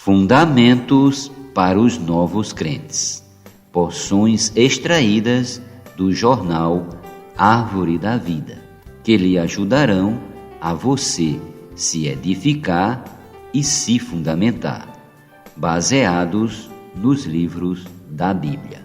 Fundamentos para os novos crentes. Porções extraídas do jornal Árvore da Vida, que lhe ajudarão a você se edificar e se fundamentar, baseados nos livros da Bíblia.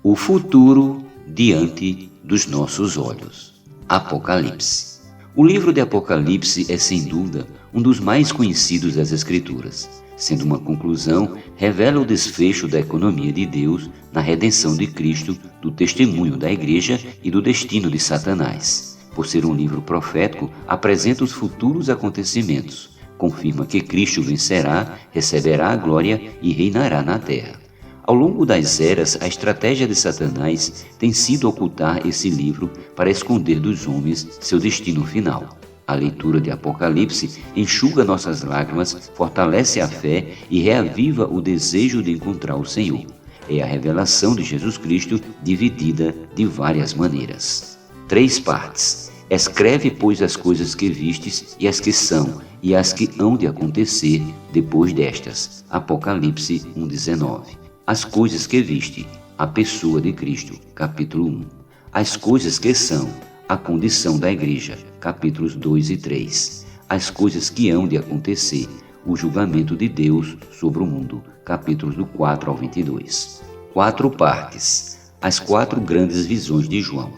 O futuro diante dos nossos olhos. Apocalipse. O livro de Apocalipse é, sem dúvida, um dos mais conhecidos das Escrituras. Sendo uma conclusão, revela o desfecho da economia de Deus na redenção de Cristo, do testemunho da Igreja e do destino de Satanás. Por ser um livro profético, apresenta os futuros acontecimentos, confirma que Cristo vencerá, receberá a glória e reinará na terra. Ao longo das eras, a estratégia de Satanás tem sido ocultar esse livro para esconder dos homens seu destino final. A leitura de Apocalipse enxuga nossas lágrimas, fortalece a fé e reaviva o desejo de encontrar o Senhor. É a revelação de Jesus Cristo dividida de várias maneiras. 3 partes. Escreve, pois, as coisas que vistes e as que são, e as que hão de acontecer depois destas. Apocalipse 1:19. As coisas que viste, a pessoa de Cristo. Capítulo 1. As coisas que são, a condição da igreja, capítulos 2 e 3. As coisas que hão de acontecer, o julgamento de Deus sobre o mundo, capítulos do 4 ao 22. 4 partes. As 4 grandes visões de João.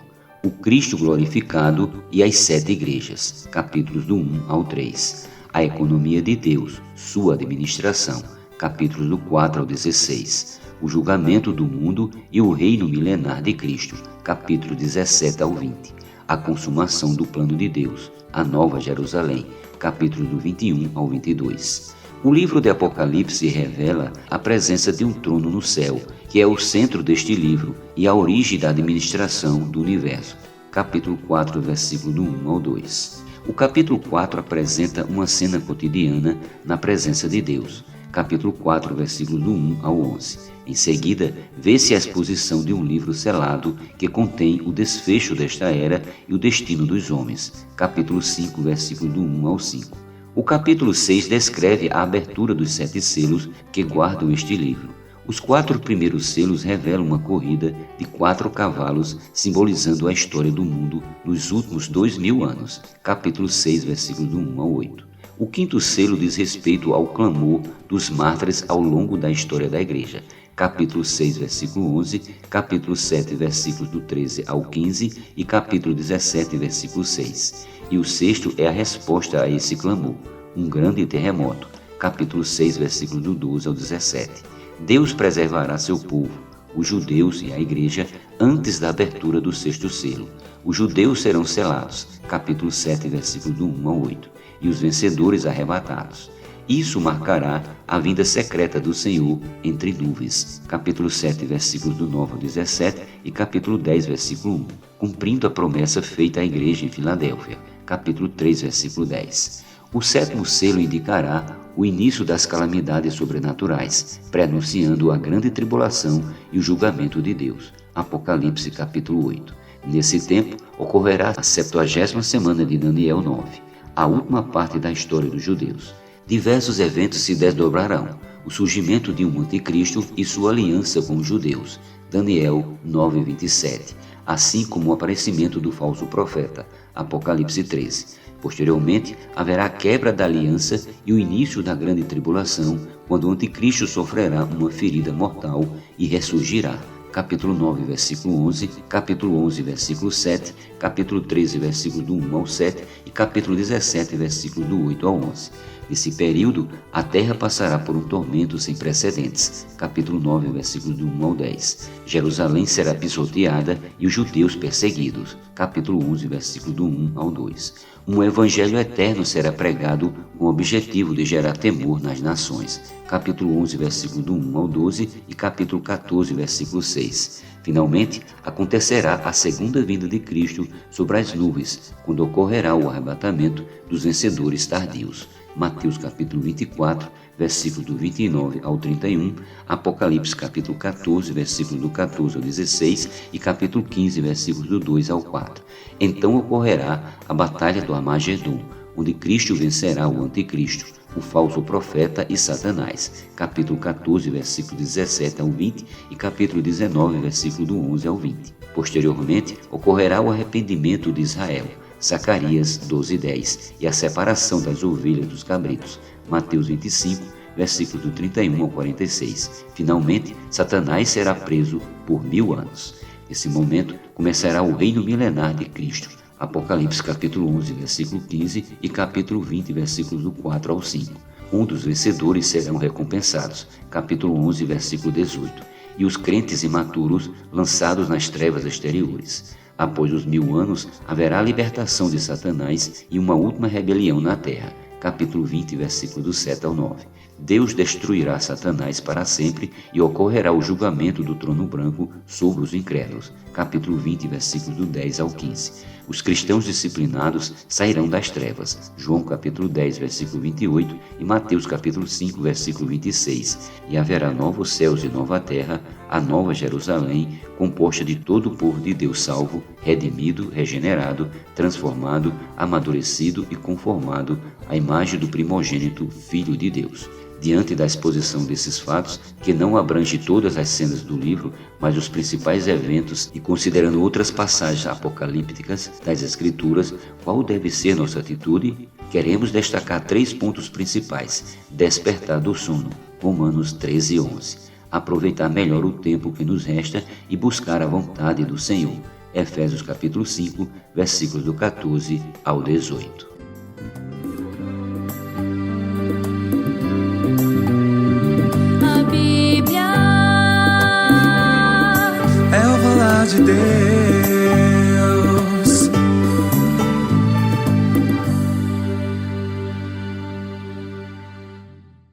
O Cristo glorificado e as 7 igrejas, capítulos do 1 ao 3. A economia de Deus, sua administração, capítulos do 4 ao 16. O julgamento do mundo e o reino milenar de Cristo, capítulo 17 ao 20. A consumação do plano de Deus, a Nova Jerusalém, capítulos do 21 ao 22. O livro de Apocalipse revela a presença de um trono no céu, que é o centro deste livro e a origem da administração do universo, capítulo 4, versículo do 1 ao 2. O capítulo 4 apresenta uma cena cotidiana na presença de Deus, capítulo 4, versículo do 1 ao 11. Em seguida, vê-se a exposição de um livro selado que contém o desfecho desta era e o destino dos homens, capítulo 5, versículo do 1 ao 5. O capítulo 6 descreve a abertura dos 7 selos que guardam este livro. Os 4 primeiros selos revelam uma corrida de 4 cavalos, simbolizando a história do mundo nos últimos 2000 anos, capítulo 6, versículo do 1 ao 8. O 5º selo diz respeito ao clamor dos mártires ao longo da história da igreja, capítulo 6, versículo 11, capítulo 7, versículos do 13 ao 15 e capítulo 17, versículo 6. E o 6º é a resposta a esse clamor, um grande terremoto, capítulo 6, versículo do 12 ao 17. Deus preservará seu povo, os judeus e a igreja, antes da abertura do 6º selo. Os judeus serão selados, capítulo 7, versículo do 1 ao 8, e os vencedores arrebatados. Isso marcará a vinda secreta do Senhor entre nuvens, capítulo 7, versículos do 9 ao 17 e capítulo 10, versículo 1, cumprindo a promessa feita à igreja em Filadélfia, capítulo 3, versículo 10. O 7º selo indicará o início das calamidades sobrenaturais, preanunciando a grande tribulação e o julgamento de Deus, Apocalipse, capítulo 8. Nesse tempo, ocorrerá a 70ª semana de Daniel 9, a última parte da história dos judeus. Diversos eventos se desdobrarão, o surgimento de um anticristo e sua aliança com os judeus, Daniel 9:27, assim como o aparecimento do falso profeta, Apocalipse 13. Posteriormente, haverá a quebra da aliança e o início da grande tribulação, quando o anticristo sofrerá uma ferida mortal e ressurgirá, capítulo 9, versículo 11, capítulo 11, versículo 7, capítulo 13, versículo do 1 ao 7 e capítulo 17, versículo do 8 ao 11. Nesse período, a terra passará por um tormento sem precedentes, capítulo 9, versículo do 1 ao 10. Jerusalém será pisoteada e os judeus perseguidos, capítulo 11, versículo do 1 ao 2. Um evangelho eterno será pregado com o objetivo de gerar temor nas nações, capítulo 11, versículo do 1 ao 12 e capítulo 14, versículo 6. Finalmente, acontecerá a segunda vinda de Cristo sobre as nuvens, quando ocorrerá o arrebatamento dos vencedores tardios. Mateus capítulo 24, versículo do 29 ao 31, Apocalipse capítulo 14, versículo do 14 ao 16 e capítulo 15, versículos do 2 ao 4. Então ocorrerá a batalha do Armagedon, onde Cristo vencerá o anticristo, o falso profeta e Satanás. Capítulo 14, versículo 17 ao 20 e capítulo 19, versículo do 11 ao 20. Posteriormente, ocorrerá o arrependimento de Israel. Zacarias 12:10 e a separação das ovelhas dos cabritos. Mateus 25, versículos do 31 ao 46. Finalmente, Satanás será preso por 1000 anos. Nesse momento, começará o reino milenar de Cristo. Apocalipse capítulo 11, versículo 15 e capítulo 20, versículos do 4 ao 5. Um dos vencedores serão recompensados. Capítulo 11, versículo 18. E os crentes imaturos lançados nas trevas exteriores. Após os 1000 anos, haverá a libertação de Satanás e uma última rebelião na terra. Capítulo 20, versículo do 7 ao 9. Deus destruirá Satanás para sempre e ocorrerá o julgamento do trono branco sobre os incrédulos. Capítulo 20, versículo do 10 ao 15. Os cristãos disciplinados sairão das trevas. João capítulo 10, versículo 28 e Mateus capítulo 5, versículo 26. E haverá novos céus e nova terra, a nova Jerusalém, composta de todo o povo de Deus salvo, redimido, regenerado, transformado, amadurecido e conformado à imagem do primogênito Filho de Deus. Diante da exposição desses fatos, que não abrange todas as cenas do livro, mas os principais eventos e considerando outras passagens apocalípticas das Escrituras, qual deve ser nossa atitude? Queremos destacar 3 pontos principais. Despertar do sono, Romanos 13:11. Aproveitar melhor o tempo que nos resta e buscar a vontade do Senhor. Efésios capítulo 5, versículos do 14 ao 18. De Deus.